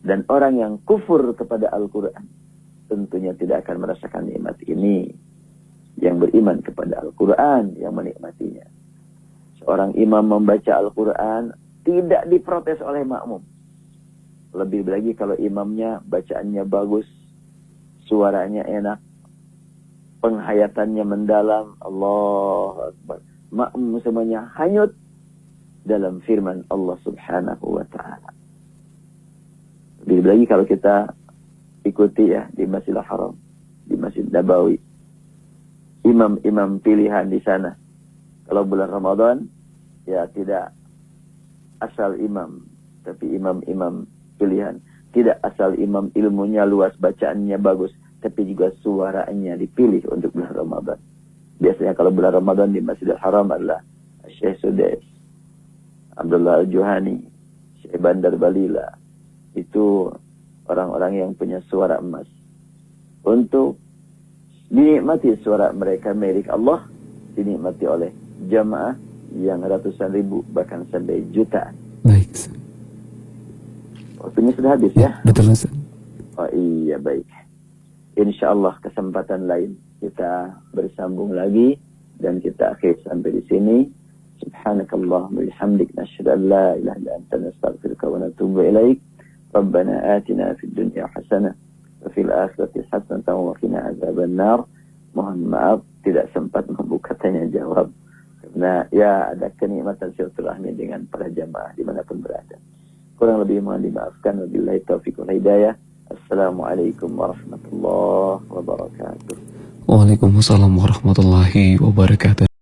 Dan orang yang kufur kepada Al-Quran tentunya tidak akan merasakan nikmat ini. Yang beriman kepada Al-Quran yang menikmatinya. Seorang imam membaca Al-Quran tidak diprotes oleh makmum. Lebih lagi kalau imamnya bacaannya bagus, suaranya enak, penghayatannya mendalam, Allahu Akbar. Makmum semuanya hanyut dalam firman Allah Subhanahu wa ta'ala. Lebih lagi kalau kita ikuti ya di Masjidil Haram, di Masjid Nabawi. Imam-imam pilihan di sana. Kalau bulan Ramadan, ya tidak asal imam, tapi imam-imam pilihan. Tidak asal imam ilmunya luas, bacaannya bagus, tapi juga suaranya dipilih untuk bulan Ramadan. Biasanya kalau bulan Ramadan di Masjidil Haram adalah Syekh Sudais, Abdullah Al-Juhani, Syekh Bandar Balila. Itu orang-orang yang punya suara emas. Untuk dinikmati suara mereka milik Allah, dinikmati oleh jamaah yang ratusan ribu bahkan sampai jutaan. Baik. Waktunya sudah habis ya? Betul Ustaz. Oh iya, baik. InsyaAllah kesempatan lain kita bersambung lagi dan kita akhir sampai di sini. Subhanakallahumma bihamdik nasyhadu an la ilaha illa anta nastaghfiruka wa natubu ilaik. Rabbana atina fid dunya hasanah wa fil akhirati hasanah wa qina adzabannar. Mohon maaf tidak sempat membuka tanya jawab karena ya ada kenikmatan silaturahmi dengan para jamaah dimanapun berada. Kurang lebih mohon dimaafkan. Wabillahi taufiq wal hidayah. Assalamualaikum warahmatullahi wabarakatuh. Waalaikumsalam warahmatullahi wabarakatuh.